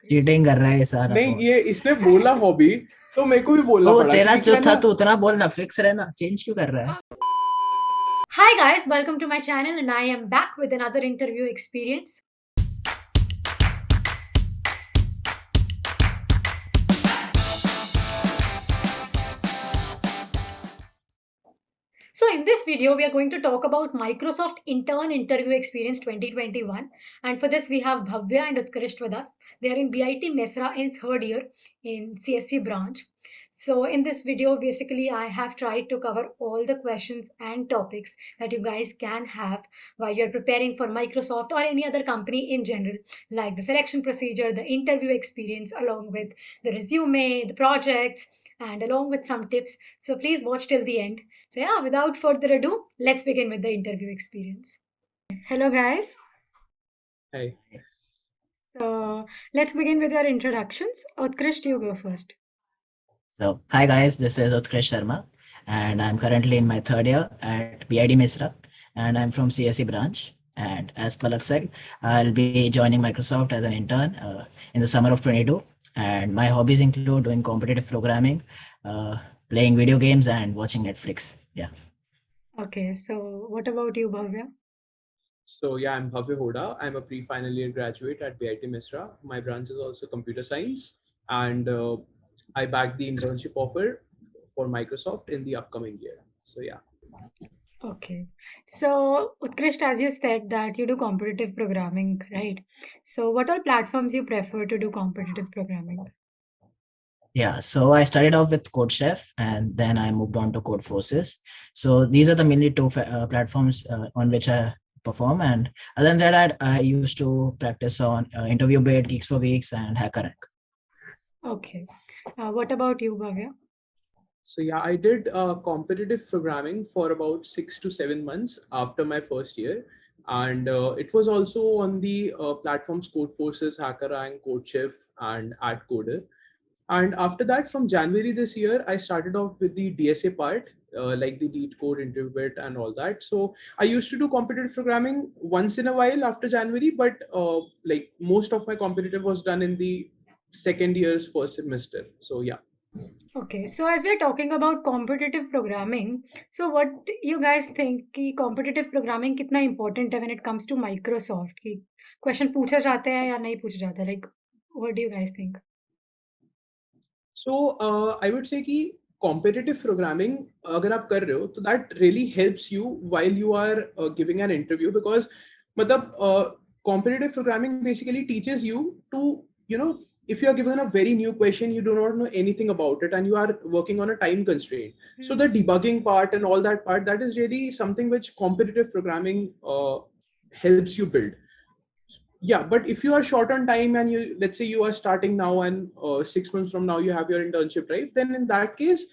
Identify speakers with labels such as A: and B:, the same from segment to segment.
A: Cheating कर रहा है ये सारा
B: नहीं,
A: तो।
B: ये इसने बोला हॉबी, तो मेरे को भी बोलना
A: तो
B: पड़ा
A: तेरा
B: क्योंकि
A: जो
B: क्या
A: था
B: ना।
A: तो उतना बोलना, फिक्स रहना, चेंज क्यों कर रहा है?
C: Hi guys, welcome to my channel and I am back with another interview experience. So in this video, we are going to talk about Microsoft Intern Interview Experience 2021. And for this, we have Bhavya and Utkrisht with us. They are in BIT Mesra in third year in CSC branch. So in this video, basically, I have tried to cover all the questions and topics that you guys can have while you're preparing for Microsoft or any other company in general, like the selection procedure, the interview experience, along with the resume, the projects, and along with some tips. So please watch till the end. So yeah, without further ado, let's begin with the interview experience. Hello guys.
B: Hey.
C: So let's begin with your introductions. Utkrisht, you go first.
A: So, hi guys, this is Utkrish Sharma, and I'm currently in my third year at BID Misra, and I'm from CSE branch. And as Palak said, I'll be joining Microsoft as an intern in the summer of 22. And my hobbies include doing competitive programming, playing video games, and watching Netflix. Yeah.
C: Okay, so what about you, Bhavya?
B: So yeah, I'm Bhavya Hoda. I'm a pre-final year graduate at BIT Misra. My branch is also computer science, and I bagged the internship offer for Microsoft in the upcoming year. So yeah.
C: Okay. So Utkrisht, as you said that you do competitive programming, right? So what all platforms you prefer to do competitive programming?
A: Yeah, so I started off with CodeChef and then I moved on to CodeForces. So these are the mainly two platforms on which I perform. And other than that, I used to practice on Interview Bait, Geeks for Weeks, and HackerRank.
C: Okay. What about you, Bhavya?
B: So yeah, I did competitive programming for about 6 to 7 months after my first year, and it was also on the platforms CodeForces, HackerRank, CodeChef, and AdCoder. And after that, from January this year, I started off with the DSA part, like the Lead Code, Interview Bit, and all that. So I used to do competitive programming once in a while after January, but like most of my competitive was done in the second year's first semester. So yeah.
C: Okay, so as we're talking about competitive programming, so what you guys think कि competitive programming कितना important है when it comes to Microsoft कि question पूछा जाता है या नहीं पूछा जाता है, like what do you guys think?
B: So I would say कि competitive programming अगर आप कर रहे हो तो that really helps you while you are giving an interview, because मतलब competitive programming basically teaches you to, you know, if you are given a very new question, you do not know anything about it and you are working on a time constraint. So the debugging part and all that part, that is really something which competitive programming helps you build. Yeah, but if you are short on time and you, let's say you are starting now and 6 months from now you have your internship, right? Then in that case,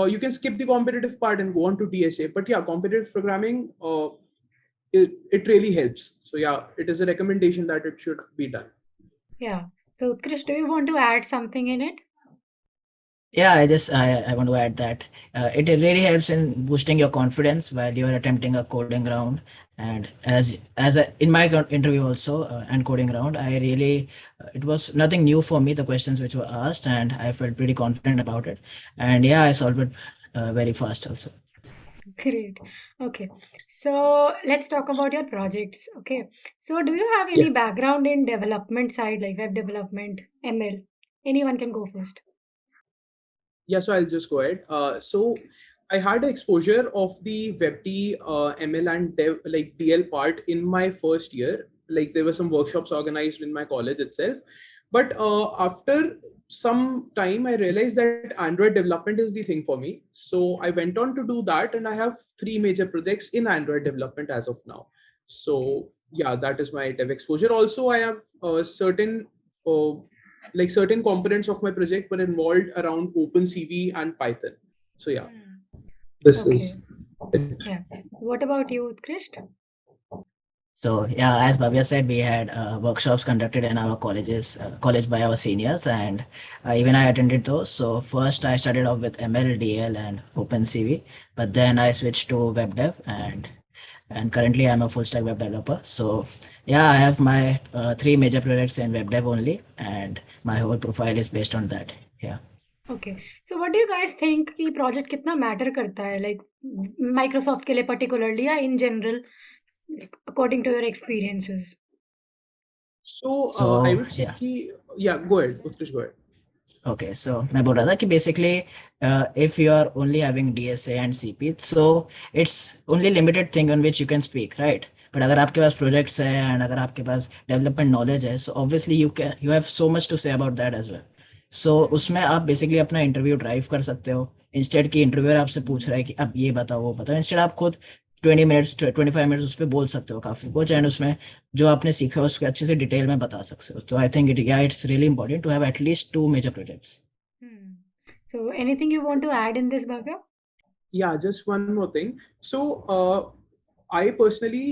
B: you can skip the competitive part and go on to DSA. But yeah, competitive programming, it really helps. So yeah, it is a recommendation that it should be done.
C: Yeah. So Krish, do you want to add something in it?
A: Yeah, I want to add that it really helps in boosting your confidence while you're attempting a coding round. And in my interview also and coding round, I really it was nothing new for me, the questions which were asked, and I felt pretty confident about it. And yeah, I solved it very fast also.
C: Great. Okay. So let's talk about your projects. Okay. So do you have any
B: Yeah.
C: background in development side, like web development, ML? Anyone can go first.
B: Yeah, so I'll just go ahead. So I had exposure of the WebD, ML and dev, like DL part in my first year. Like there were some workshops organized in my college itself. But after some time, I realized that Android development is the thing for me. So I went on to do that, and I have 3 major projects in Android development as of now. So yeah, that is my dev exposure. Also, I have certain like certain components of my project were involved around OpenCV and Python. So yeah, this
C: Okay.
B: is it.
C: Yeah. What about you, Utkrisht?
A: So yeah, as Bhavya said, we had workshops conducted in our college by our seniors, and even I attended those. So first I started off with ML, DL, and OpenCV, but then I switched to web dev, and and currently I'm a full stack web developer. So yeah, I have my 3 major projects in web dev only, and my whole profile is based on that. Yeah.
C: Okay, so what do you guys think कि project कितना matter करता है, like Microsoft के लिए particularly या in general, according to your experiences?
B: So I
A: So
B: would say
A: yeah.
B: कि yeah, go ahead, Utkarsh, go ahead.
A: Okay, so मैं बोल रहा था कि basically if you are only having DSA and CP, so it's only limited thing on which you can speak, right? But अगर आपके पास projects है and अगर आपके पास development knowledge है, so obviously you have so much to say about that as well. So उसमें आप basically अपना interview drive कर सकते हो, instead कि interviewer आपसे पूछ रहा है कि अब ये बताओ वो बताओ, instead आप खुद 25 मिनट्स उस पर बोल सकते हो काफी कुछ, एंड उसमें जो आपने सीखा है उसको अच्छे से डिटेल में बता सकते हो. तो I think it's really important to have at least 2 major projects.
C: So anything you want to add in this, Bhavya?
B: Yeah, just one more thing. So I personally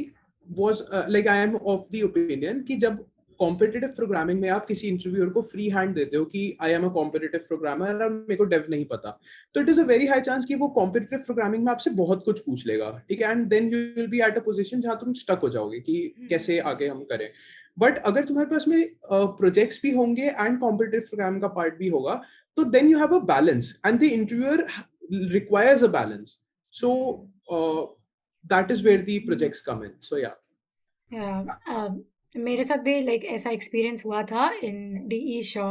B: was like I am of the opinion कि जब competitive programming में आप किसी interviewer को free hand देते हो कि I am a competitive programmer और मेरे को डेव नहीं पता, तो it is a very high chance कि वो कॉम्पिटिटिव प्रोग्रामिंग में आपसे बहुत कुछ पूछ लेगा, ठीक है, and then you will be at a position जहां तुम स्टक हो जाओगे कि कैसे आगे हम करें. बट अगर तुम्हारे पास में प्रोजेक्ट्स भी होंगे एंड कॉम्पिटिटिव प्रोग्राम का पार्ट भी होगा, तो then you have a balance and the interviewer requires a balance. So that is where the projects come in. So yeah.
C: मेरे साथ भी लाइक ऐसा एक्सपीरियंस हुआ था in D E Shaw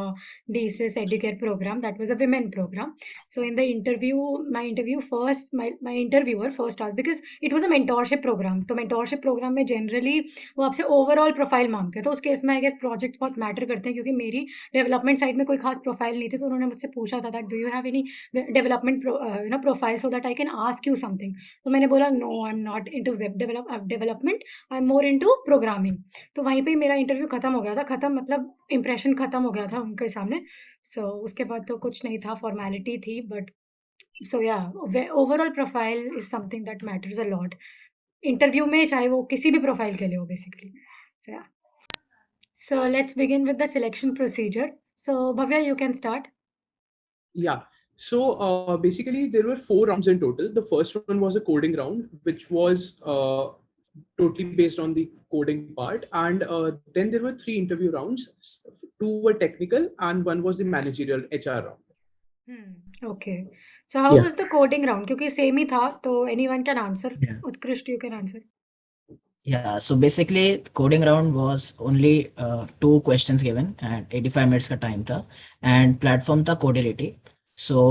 C: DESIS educate program, that was a women program. So in the interview my interviewer first asked, because it was a mentorship program. तो mentorship program में generally वो आपसे ओवरऑल प्रोफाइल मांगते हैं, तो उस केस में I guess projects बहुत मैटर करते हैं, क्योंकि मेरी डेवलपमेंट साइड में कोई खास प्रोफाइल नहीं थी. तो उन्होंने मुझसे पूछा था that do you have any development profile so that I can ask you something. तो मैंने बोला no, I am not into web development, I am more into programming. तो वहीं पे मेरा इंटरव्यू खत्म हो गया था. खत्म मतलब इंप्रेशन खत्म हो गया था उनके सामने. सो उसके बाद तो कुछ नहीं था, फॉर्मेलिटी थी. बट सो या, overall profile is something that matters a lot interview में, चाहे वो किसी भी प्रोफाइल के लिए हो बेसिकली. सो या, so let's begin with the selection procedure. So Bhavya, you can start.
B: Yeah. So basically, there were 4 rounds in total. The first one was a coding round, which was totally based on the coding part. And then there were 3 interview rounds. 2 were technical, and 1 was the managerial HR round.
C: Okay, so how
B: Yeah.
C: Was the coding round? क्योंकि same ही था, तो anyone can answer.
A: Yeah.
C: उत्कृष्ट, you can answer.
A: Yeah, so basically coding round was only 2 questions given and 85 minutes का time था, and platform था Codility. So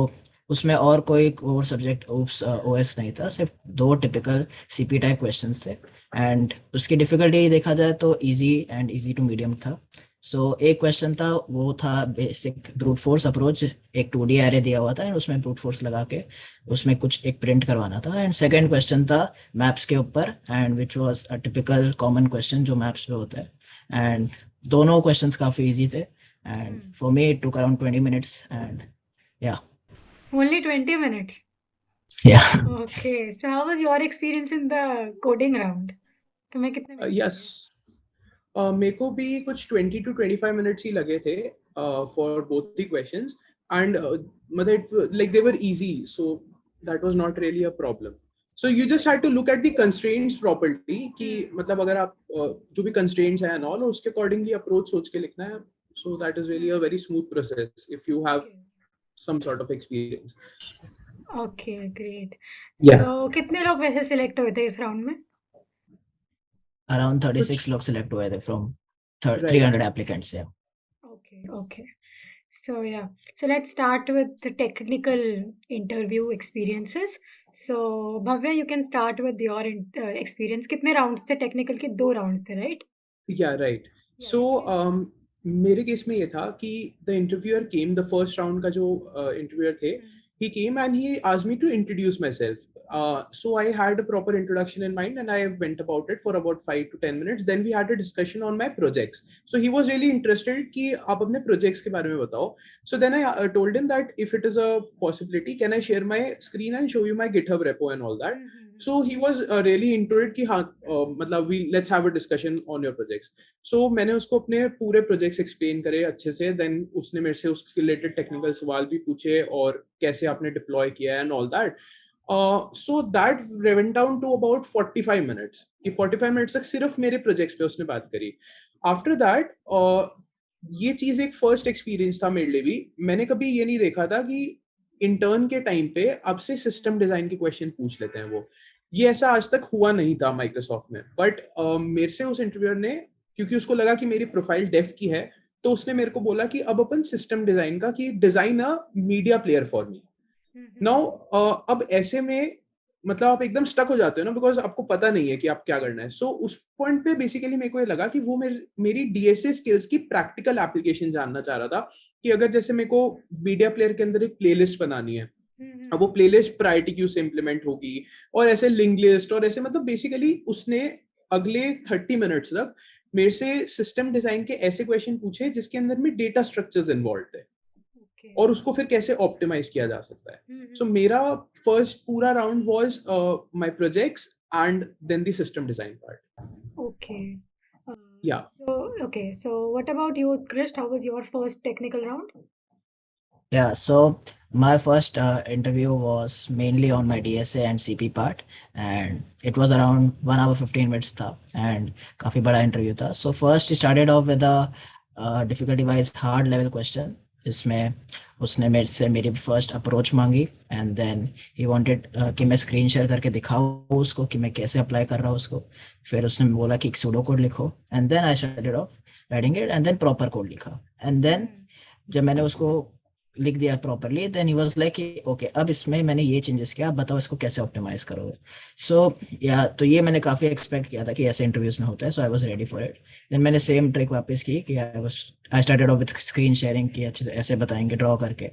A: उसमें और कोई कोर सब्जेक्ट ओएस नहीं था, सिर्फ 2 टिपिकल सीपी टाइप क्वेश्चंस थे, एंड उसकी डिफिकल्टी देखा जाए तो easy and easy to medium था. सो एक क्वेश्चन था, वो था बेसिक ब्रूट फोर्स अप्रोच. एक 2D एरे दिया हुआ था एंड उसमें ब्रूट फोर्स लगा के उसमें कुछ एक प्रिंट करवाना था. एंड सेकेंड क्वेश्चन था मैप्स के ऊपर, and which was a typical common question जो मैप्स पे होता है. एंड दोनों क्वेश्चंस काफ़ी ईजी थे, and for me it took around 20 minutes, and या.
C: Only 20 minutes.
A: Yeah.
C: Okay, so how was your experience in the coding round? तुम्हें कितने minutes
B: Yes. मेरे को भी कुछ 20 to 25 minutes ही लगे थे for both the questions, and मतलब like they were easy, so that was not really a problem. So you just had to look at the constraints properly कि मतलब अगर आप जो भी constraints हैं and all, उसके accordingly approach सोच के लिखना है. So that is really a very smooth process if you have some sort of experience.
C: Okay, great.
B: Yeah.
C: So कितने लोग वैसे सिलेक्ट हुए थे इस राउंड में?
A: Around 36
B: कुछ
A: लोग select हुए थे from
B: Right.
A: 300 applicants. Yeah.
C: Okay, okay. So yeah, so let's start with the technical interview experiences. So Bhavya, you can start with your experience. कितने rounds थे? Technical के 2 rounds थे, right?
B: Yeah, right.
C: Yeah,
B: So
C: okay.
B: मेरे case में ये था कि the interviewer came, the first round का जो interviewer थे, he came and he asked me to introduce myself. So I had a proper introduction in mind and I went about it for about 5 to 10 minutes. Then we had a discussion on my projects. So he was really interested कि आप अपने projects के बारे में बताओ. So then I told him that if it is a possibility, can I share my screen and show you my GitHub repo and all that. So he was really into it कि हाँ मतलब let's have a discussion on your projects. So मैंने उसको अपने पूरे projects explain करे अच्छे से. Then उसने मेरे से उसके related technical सवाल भी पूछे और कैसे आपने deploy किया and all that. So that went down to about 45 minutes. कि 45 minutes तक सिर्फ मेरे प्रोजेक्ट्स पे उसने बात करी. After that, ये चीज एक फर्स्ट एक्सपीरियंस था मेरे लिए भी. मैंने कभी ये नहीं देखा था कि इंटर्न के टाइम पे अब से सिस्टम डिजाइन के क्वेश्चन पूछ लेते हैं वो. ये ऐसा आज तक हुआ नहीं था माइक्रोसॉफ्ट में. बट मेरे से उस इंटरव्यूअर ने, क्योंकि उसको लगा कि मेरी प्रोफाइल डेफ की है, तो उसने मेरे को बोला कि अब अपन सिस्टम डिजाइन का, कि design a media player for me. Now अब ऐसे में मतलब आप एकदम स्टक हो जाते हो ना, बिकॉज आपको पता नहीं है कि आप क्या करना है. सो उस पॉइंट पे बेसिकली मेरे को ये लगा कि वो मेरी डीएसए स्किल्स की प्रैक्टिकल एप्लीकेशन जानना चाह रहा था. कि अगर जैसे मेरे को मीडिया प्लेयर के अंदर एक प्लेलिस्ट बनानी है, अब वो प्लेलिस्ट प्रायोरिटी क्यू से इंप्लीमेंट होगी, और ऐसे लिंक लिस्ट और ऐसे, मतलब बेसिकली उसने अगले 30 मिनट्स तक मेरे से सिस्टम डिजाइन के ऐसे क्वेश्चन पूछे जिसके अंदर में डेटा स्ट्रक्चर्स इन्वॉल्व थे, और उसको फिर कैसे ऑप्टिमाइज किया जा सकता है. सो मेरा फर्स्ट पूरा round was my projects and then the system design part.
C: Okay.
B: Yeah.
C: So what about you, Krish? How was your first technical round?
A: Yeah, so my first interview was mainly on my DSA and CP part, and it was around 1 hour 15 minutes था, and काफी बड़ा interview था. So first started off with a difficulty wise hard level question, जिसमें उसने मेरे से मेरी first approach मांगी, एंड देन ही वांटेड कि मैं स्क्रीन शेयर करके दिखाऊँ उसको कि मैं कैसे अप्लाई कर रहा हूँ उसको. फिर उसने बोला कि एक सूडो कोड लिखो, and then I started off writing it, and then proper code लिखा. एंड देन जब मैंने उसको लिख दिया properly, then he was like कि ओके, अब इसमें मैंने ये चेंजेस किया, अब बताओ इसको कैसे ऑप्टिमाइज करोगे. सो या तो ये मैंने काफी एक्सपेक्ट किया था कि ऐसे इंटरव्यूज में होता है. So I was ready for it. Then मैंने सेम ट्रिक वापस की कि I started off with screen sharing की, अच्छे से ऐसे बताएंगे ड्रॉ करके,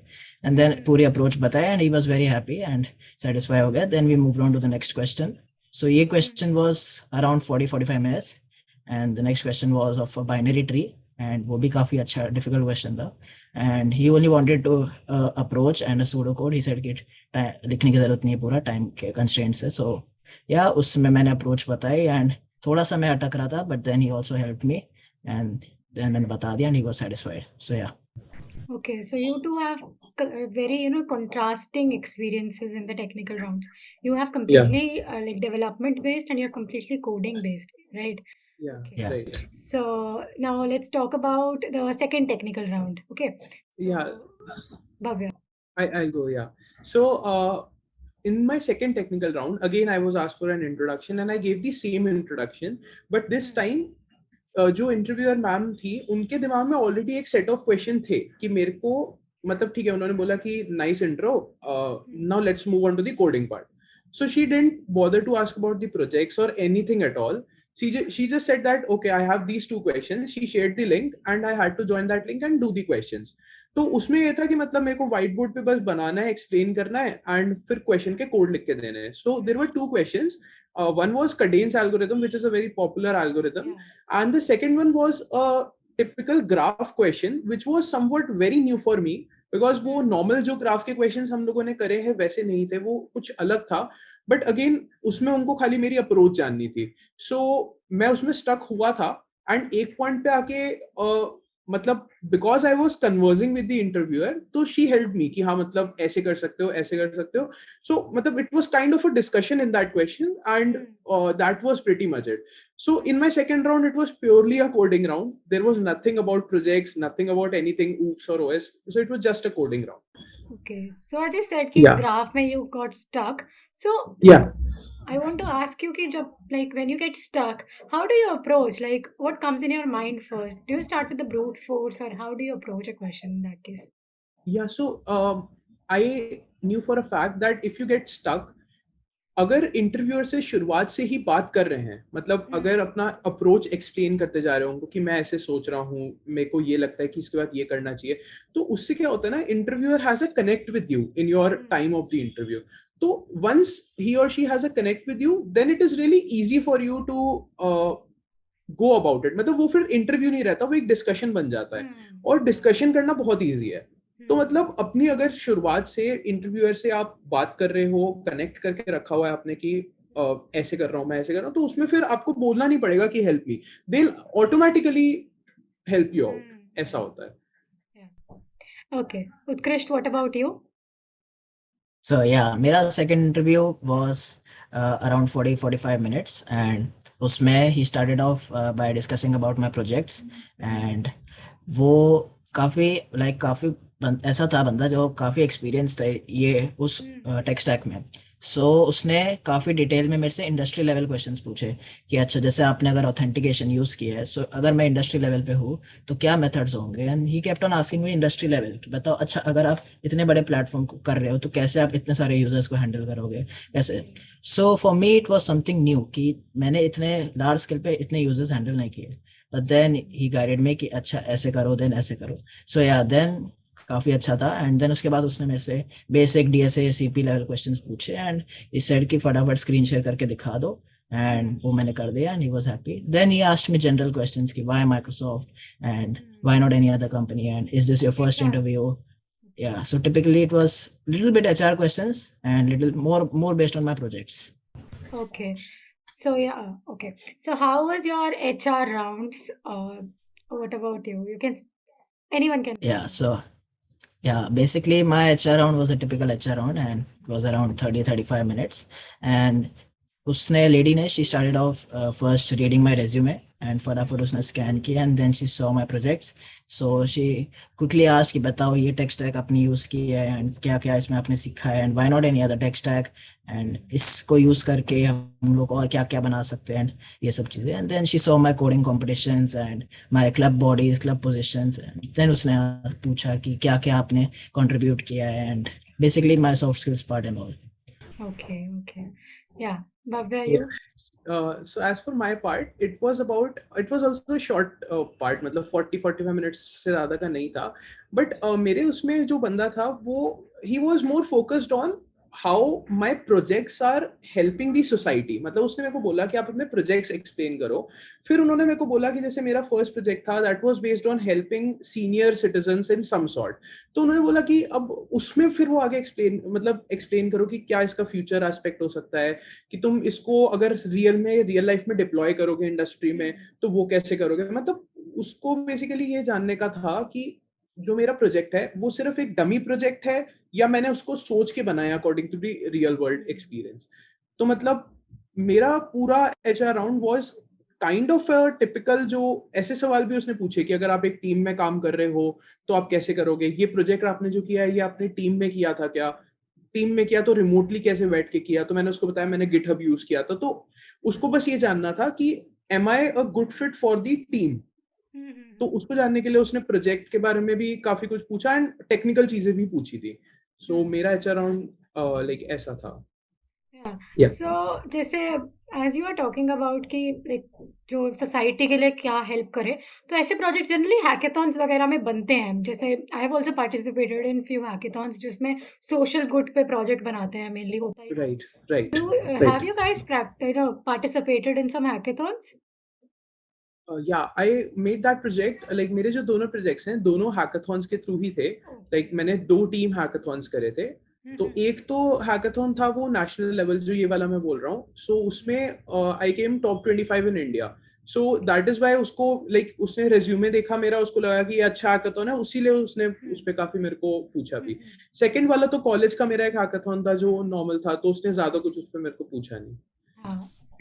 A: एंड देन पूरी अप्रोच बताया, and he was very happy and satisfy हो गया. Then we moved on to the next question. So ये question was around 40-45 minutes, and the next question was of a binary tree, and वो भी काफी अच्छा difficult question था. And he only wanted to approach and a pseudo code. He said कि लिखने की जरूरत नहीं है, पूरा टाइम के कंस्ट्रेंट से. सो या उसमें मैंने अप्रोच बताई, एंड थोड़ा सा मैं अटक रहा था, but then he also helped me, and then मैंने बता दिया, and he was satisfied. So yeah.
C: Okay, so you two have very contrasting experiences in the technical rounds. You have completely like development based, and you're completely coding based, right?
B: Yeah.
C: Okay.
A: Yeah.
B: Right.
C: So now let's talk about the second technical round. Okay.
B: Yeah.
C: Bhavya.
B: I'll go. Yeah. So in my second technical round, again I was asked for an introduction, and I gave the same introduction, but this time जो interviewer ma'am थी, उनके दिमाग में already एक set of question थे कि मेरे को, मतलब ठीक है, उन्होंने बोला कि nice intro, now let's move on to the coding part. So she didn't bother to ask about the projects और anything at all. She just said that okay, I have these two questions. She shared the link and I had to join that link and do the questions. तो उसमें ये था कि मतलब मेरे को white board पे बस बनाना है, एक्सप्लेन करना है, एंड फिर क्वेश्चन के कोड लिख के देने हैं. So there were two questions. One was Cadene's algorithm, which is a very popular algorithm, and the second one was a typical graph question, which was somewhat very new for me, because वो normal जो graph के questions हम लोगों ने करे हैं वैसे नहीं थे, वो कुछ अलग था. बट अगेन उसमें उनको खाली मेरी अप्रोच जाननी थी. सो मैं उसमें स्टक हुआ था, एंड एक पॉइंट पे आके मतलब because I was conversing with the interviewer, तो शी हेल्प मी कि हाँ मतलब ऐसे कर सकते हो, ऐसे कर सकते हो. सो मतलब it was kind of a discussion in that question, and that was pretty much it. So in my second round, it was purely a coding round. There was nothing about projects, nothing about anything OOPS or OS. So it was just a coding round.
C: Okay, so as you said कि graph में you got stuck. So
B: Yeah.
C: I want to ask you कि जब like when you get stuck, how do you approach? Like what comes in your mind first? Do you start with the brute force, or how do you approach a question in that case?
B: Yeah, so I knew for a fact that if you get stuck, अगर interviewer से शुरुआत से ही बात कर रहे हैं, मतलब अगर अपना अप्रोच एक्सप्लेन करते जा रहे हो उनको कि मैं ऐसे सोच रहा हूँ, मेरे को ये लगता है कि इसके बाद ये करना चाहिए, तो उससे क्या होता है ना, interviewer has a connect with you in your time of the interview. तो वंस ही और she has a connect with you, then it is really easy for you to go about it. मतलब वो फिर interview नहीं रहता, वो एक discussion बन जाता है, और डिस्कशन करना बहुत ईजी है. तो मतलब अपनी अगर शुरुआत से इंटरव्यूअर से आप बात कर रहे हो, कनेक्ट करके रखा हुआ है आपने कि ऐसे कर रहा हूँ, मैं ऐसे कर रहा हूँ, तो उसमें फिर आपको बोलना नहीं पड़ेगा कि help me, they will automatically help you out. ऐसा होता है.
C: Okay, Utkrishт, what about you?
A: So yeah, मेरा second interview was around 40-45 minutes, and उसमें he started off by discussing about my projects, and वो काफी ऐसा था बंदा जो काफी एक्सपीरियंस था ये उस टेक स्टैक में. सो उसने काफी डिटेल में मेरे से इंडस्ट्री लेवल क्वेश्चंस पूछे कि अच्छा जैसे आपने अगर ऑथेंटिकेशन यूज किया है, सो अगर मैं इंडस्ट्री लेवल पे हूँ तो क्या मेथड्स होंगे. And he kept on asking me industry level कि बताओ अच्छा अगर आप इतने बड़े प्लेटफॉर्म को कर रहे हो तो कैसे आप इतने सारे यूजर्स को हैंडल करोगे कैसे. So for me it was something new कि मैंने इतने लार्ज स्केल पे इतने यूजर्स हैंडल नहीं किए. But then he guided me कि अच्छा ऐसे करो देन ऐसे करो. सो या देन काफी अच्छा था. एंड देन उसके बाद उसने मेरे से basic DSA CP level questions पूछे एंड इस सेड कि फटाफट स्क्रीन शेयर करके दिखा दो. एंड वो मैंने कर दिया and he was happy. Then he asked me general questions कि why Microsoft and why not any other company and is this your first interview. Yeah, so typically it was little bit HR questions and little more based on my projects.
C: Okay. So yeah, okay. So how was your HR rounds? What about you? You can anyone can.
A: Yeah, so yeah, basically my HR round was a typical HR round and it was around 30-35 minutes. And उसने lady ने she started off first reading my resume and फटाफट उसने scan किया and then she saw my projects. So she quickly asked कि बताओ ये tech stack आपने use की है एंड क्या क्या इसमें आपने सीखा है and why not any other tech stack and इसको यूज़ करके हम लोग और क्या क्या बना सकते हैं ये सब चीज़ें. And then she saw my coding competitions and my club bodies club positions. And then उसने पूछा कि क्या क्या आपने कंट्रीब्यूट किया है and basically my soft skills part and all.
C: Okay, okay. Yeah. Bhavya, you?
B: So as for my part, it was also a short part, मतलब 40-45 minutes से ज़्यादा का नहीं था. But मेरे उसमें जो बंदा था वो he was more focused on how my projects are helping the society. मतलब उसने मेरे को बोला कि आप अपने projects explain करो. फिर उन्होंने मेरे को बोला कि जैसे मेरा first project था that was based on helping senior citizens in some sort. तो उन्होंने बोला कि अब उसमें फिर वो आगे explain करो कि क्या इसका future aspect हो सकता है, कि तुम इसको अगर रियल लाइफ में डिप्लॉय करोगे इंडस्ट्री में तो वो कैसे करोगे. मतलब उसको बेसिकली ये जानने का था कि जो मेरा प्रोजेक्ट है वो सिर्फ एक डमी प्रोजेक्ट है या मैंने उसको सोच के बनाया according to the real world experience. तो मतलब मेरा पूरा HR round was kind of a typical. जो ऐसे सवाल भी उसने पूछे कि अगर आप एक टीम में काम कर रहे हो तो आप कैसे करोगे, ये प्रोजेक्ट आपने जो किया है ये आपने टीम में किया था क्या, टीम में किया तो रिमोटली कैसे बैठ के किया. तो मैंने उसको बताया मैंने गिटहब यूज किया था. तो उसको बस ये जानना था कि am I a good fit for the team. तो उसको जानने के लिए उसने प्रोजेक्ट के बारे में भी काफी कुछ पूछा एंड टेक्निकल चीजें भी पूछी थी. सो मेरा एचआर राउंड लाइक ऐसा था.
C: Yeah. So जैसे as you are talking about कि like जो सोसाइटी के लिए क्या हेल्प करे, तो ऐसे प्रोजेक्ट जनरली हैकेथॉन्स वगैरह में बनते हैं. जैसे I have also participated in few hackathons जिसमें सोशल गुड पे प्रोजेक्ट बनाते हैं मेनली होता है.
B: Right.
C: Have you guys participated in some hackathons?
B: I made that project. Like मेरे जो दोनों प्रोजेक्ट्स हैं दोनों हैकाथॉन्स के थ्रू ही थे. लाइक मैंने 2 टीम हैकाथॉन्स करे थे. तो एक तो हैकाथॉन था वो नेशनल लेवल जो ये वाला मैं बोल रहा हूँ. सो उसमें I came top 25 in India. So that is why उसको लाइक उसने रेज्यूमे देखा मेरा, उसको लगा कि ये अच्छा हैकाथॉन है, उसीलिए उसने उस पर काफी मेरे को पूछा भी. सेकंड वाला तो कॉलेज का मेरा एक हैकाथॉन था जो नॉर्मल था, तो उसने ज्यादा कुछ उस पर मेरे को पूछा नहीं.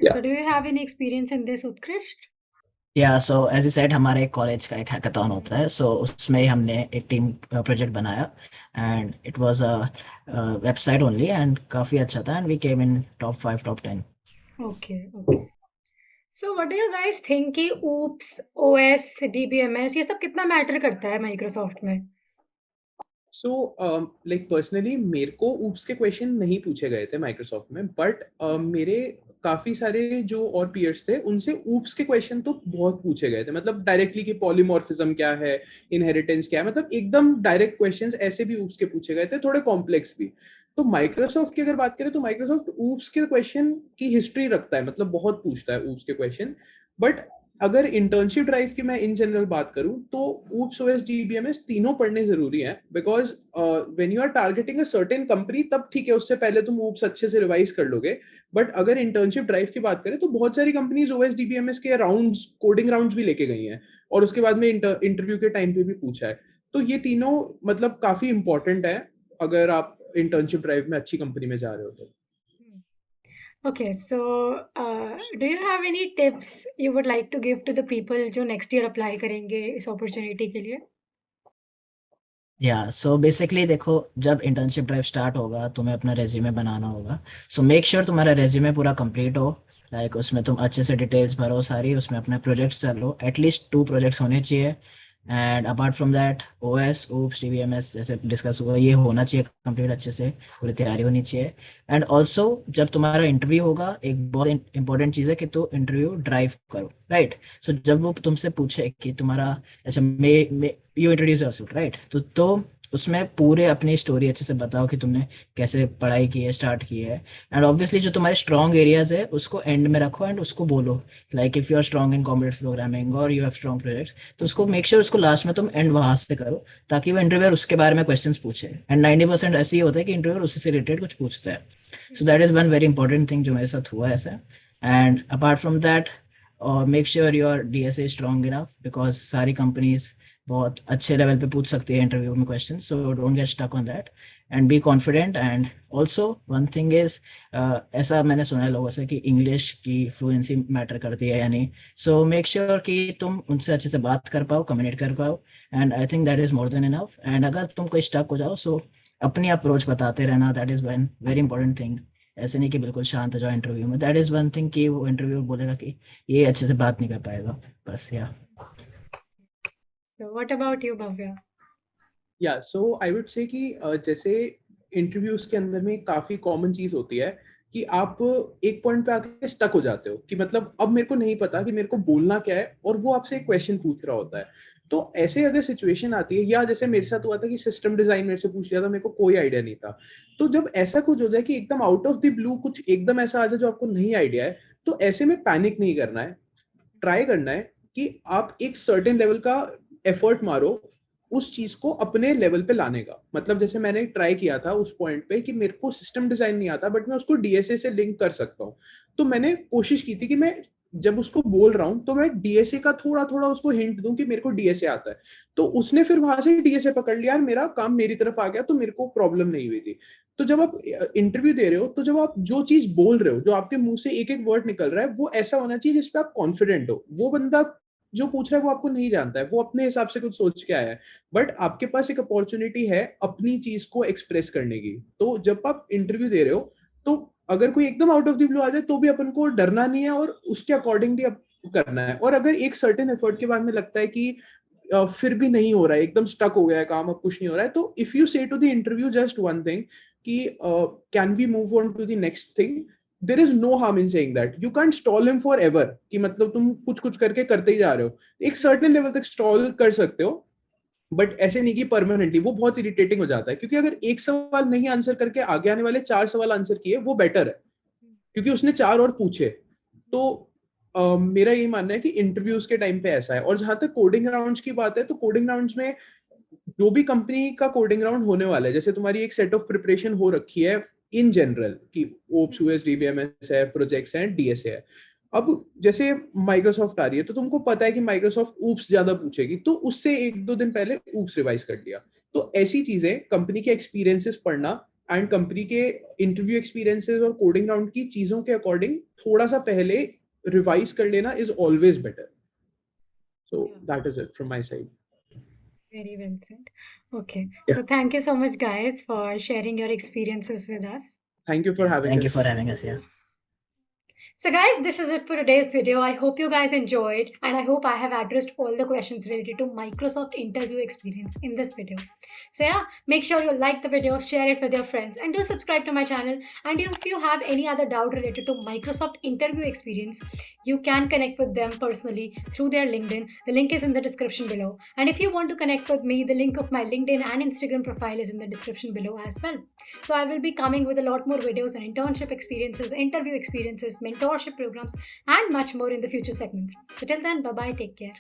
C: So do you have any experience in this, Utkrisht?
A: Yeah so as he said हमारे कॉलेज का एक हैकाथॉन होता है. सो उसमें हमने एक टीम प्रोजेक्ट बनाया and it was a website only and काफी अच्छा था and we came in top 5 top 10.
C: Okay. So what do you guys think कि OOPS, OS, DBMS ये सब कितना मैटर करता है माइक्रोसॉफ्ट में?
B: सो लाइक पर्सनली मेरे को ऊप्स के क्वेश्चन नहीं पूछे गए थे माइक्रोसॉफ्ट में. बट मेरे काफी सारे जो और पीयर्स थे उनसे ऊप्स के क्वेश्चन तो बहुत पूछे गए थे. मतलब डायरेक्टली कि पॉलीमॉर्फिज्म क्या है, इनहेरिटेंस क्या है, मतलब एकदम डायरेक्ट क्वेश्चंस ऐसे भी ऊप्स के पूछे गए थे, थोड़े कॉम्प्लेक्स भी. तो माइक्रोसॉफ्ट की अगर बात करें तो माइक्रोसॉफ्ट ऊप्स के क्वेश्चन की हिस्ट्री रखता है, मतलब बहुत पूछता है ऊप्स के क्वेश्चन. बट अगर इंटर्नशिप ड्राइव की मैं इन जनरल बात करूं तो ऊप्स, ओएस, डीबीएमएस तीनों पढ़ने जरूरी हैं. Because when you are targeting a certain company तब ठीक है, उससे पहले तुम ऊप्स अच्छे से रिवाइज कर लोगे. बट अगर इंटर्नशिप ड्राइव की बात करें तो बहुत सारी कंपनीज ओएस डीबीएमएस के राउंड्स, कोडिंग राउंड्स भी लेके गई हैं और उसके बाद में इंटरव्यू के टाइम पे भी पूछा है. तो ये तीनों मतलब काफी इंपॉर्टेंट है अगर आप इंटर्नशिप ड्राइव में अच्छी कंपनी में जा रहे हो तो।
C: Okay, so do you have any tips you would like to give to the people जो next year apply करेंगे इस opportunity के लिए?
A: या सो बेसिकली देखो, जब इंटर्नशिप ड्राइव स्टार्ट होगा तुम्हें अपना रेज्यूमे बनाना होगा. सो मेक श्योर तुम्हारा रेज्यूमे पूरा कंप्लीट हो. लाइक उसमें तुम अच्छे से डिटेल्स भरो सारी, उसमें अपने प्रोजेक्ट्स डालो, एटलीस्ट 2 प्रोजेक्ट्स होने चाहिए. And apart from that OS OOPS DBMS जैसे डिस्कस हुआ ये होना चाहिए कंप्लीट अच्छे से, पूरी तैयारी होनी चाहिए. एंड ऑल्सो जब तुम्हारा इंटरव्यू होगा, एक बहुत इंपॉर्टेंट चीज़ है कि तो इंटरव्यू ड्राइव करो, राइट. सो जब वो तुमसे पूछे कि तुम्हारा, अच्छा may you introduce yourself, right, तो उसमें पूरे अपनी स्टोरी अच्छे से बताओ कि तुमने कैसे पढ़ाई की है, स्टार्ट की है. एंड ऑब्वियसली जो तुम्हारे स्ट्रॉन्ग एरियाज है उसको एंड में रखो एंड उसको बोलो. Like if you are strong in computer programming और यू हैव स्ट्रॉन्ग प्रोजेक्ट्स, तो उसको मेक श्योर उसको लास्ट में तुम एंड वहां से करो, ताकि वो इंटरव्यूअर उसके बारे में क्वेश्चंस पूछे. एंड 90% ऐसे ही होता है कि इंटरव्यूअर उससे से रिलेटेड कुछ पूछता है. So that is one very important thing जो मेरे साथ हुआ है ऐसा. And apart from that make sure your DSA strong enough, because सारी कंपनीज बहुत अच्छे लेवल पे पूछ सकती है इंटरव्यू में question. So don't get stuck on that and be confident. And also one thing is, ऐसा मैंने सुना है लोगों से कि इंग्लिश की फ्लुएंसी मैटर करती है या नहीं. सो मेक श्योर कि तुम उनसे अच्छे से बात कर पाओ, कम्युनिकेट कर पाओ. And I think that is more than enough. And अगर तुम कोई स्टक हो जाओ, सो अपनी अप्रोच बताते रहना, that is one very important thing. ऐसे नहीं कि बिल्कुल शांत हो जाओ इंटरव्यू में. दैट इज वन थिंग कि वो इंटरव्यू बोलेगा कि ये अच्छे से बात नहीं कर पाएगा, बस. या
C: So what about you, Bhavya?
B: या सो आई वुड से कि जैसे इंटरव्यूज के अंदर में काफी कॉमन चीज होती है कि आप एक पॉइंट पे आके स्टक हो जाते हो कि मतलब अब मेरे को नहीं पता कि मेरे को बोलना क्या है, और वो आपसे एक क्वेश्चन पूछ रहा होता है. तो ऐसे अगर सिचुएशन आती है, या जैसे मेरे साथ हुआ था कि सिस्टम डिजाइन मेरे से पूछ लिया था, मेरे को कोई आइडिया नहीं था. तो जब ऐसा कुछ हो जाए कि एकदम आउट ऑफ द ब्लू कुछ एकदम ऐसा आ जाए जो आपको नहीं आइडिया है, तो ऐसे में पैनिक नहीं करना है. ट्राई करना है कि आप एक सर्टेन लेवल का एफर्ट मारो उस चीज को अपने लेवल पे लाने का. मतलब जैसे मैंने ट्राई किया था उस पॉइंट पे कि मेरे को सिस्टम डिजाइन नहीं आता, बट मैं उसको डीएसए से लिंक कर सकता हूँ. तो मैंने कोशिश की थी कि मैं जब उसको बोल रहा हूँ तो मैं डीएसए का थोड़ा थोड़ा उसको हिंट दूं कि मेरे को डीएसए आता है. तो उसने फिर वहां से डीएसए पकड़ लिया और मेरा काम मेरी तरफ आ गया, तो मेरे को प्रॉब्लम नहीं हुई थी. तो जब आप इंटरव्यू दे रहे हो, तो जब आप जो चीज बोल रहे हो, जो आपके मुंह से एक एक वर्ड निकल रहा है, वो ऐसा होना चाहिए जिसपे आप कॉन्फिडेंट हो. वो बंदा जो पूछ रहा है वो आपको नहीं जानता है, वो अपने हिसाब से कुछ सोच के आया है, बट आपके पास एक अपॉर्चुनिटी है अपनी चीज को एक्सप्रेस करने की. तो जब आप इंटरव्यू दे रहे हो, तो अगर कोई एकदम आउट ऑफ द ब्लू आ जाए तो भी अपन को डरना नहीं है और उसके अकॉर्डिंगली अब करना है. और अगर एक सर्टेन एफर्ट के बाद में लगता है कि फिर भी नहीं हो रहा है, एकदम स्टक हो गया है काम, अब कुछ नहीं हो रहा है, तो if you say to the interview just one thing कि can we move on to the next thing, there is no harm in saying that. You can't stall him forever कि मतलब तुम कुछ कुछ करके करते ही जा रहे हो. एक सर्टेन लेवल तक स्टॉल कर सकते हो, बट ऐसे नहीं कि परमानेंटली. वो बहुत इरिटेटिंग हो जाता है, क्योंकि अगर एक सवाल नहीं आंसर करके आगे आने वाले 4 सवाल आंसर किए, वो बेटर है क्योंकि उसने 4 और पूछे. तो मेरा यही मानना है कि इंटरव्यूज के टाइम पे ऐसा है. और जहां तक कोडिंग राउंड्स की बात है, तो कोडिंग राउंड्स में जो भी कंपनी का कोडिंग राउंड होने वाला है, जैसे तुम्हारी एक सेट ऑफ प्रिपरेशन हो रखी है इन जनरल कि ओप्स यूएस डीबीएमएस है, प्रोजेक्ट्स हैं, डीएसए है. अब जैसे माइक्रोसॉफ्ट आ रही है, तो तुमको पता है कि माइक्रोसॉफ्ट ऊप्स ज्यादा पूछेगी, तो उससे 1-2 दिन पहले ऊप्स रिवाइज कर लिया. तो ऐसी चीजें, कंपनी के एक्सपीरियंसेस पढ़ना एंड कंपनी के इंटरव्यू एक्सपीरियंसेस और कोडिंग राउंड की चीजों के अकॉर्डिंग थोड़ा सा पहले रिवाइज कर लेना is always better. So that is it from my side.
C: Very well said. Okay.
B: Yeah.
C: So thank you so much, guys, for sharing your experiences with us.
B: Thank you for having
A: thank
B: us.
A: you for having us here.
C: So guys, this is it for today's video. I hope you guys enjoyed, and I hope I have addressed all the questions related to Microsoft interview experience in this video. So yeah, make sure you like the video, share it with your friends, and do subscribe to my channel. And if you have any other doubt related to Microsoft interview experience, you can connect with them personally through their LinkedIn. The link is in the description below. And if you want to connect with me, the link of my LinkedIn and Instagram profile is in the description below as well. So I will be coming with a lot more videos on internship experiences, interview experiences, mentorship programs, and much more in the future segments. So till then, bye bye, take care.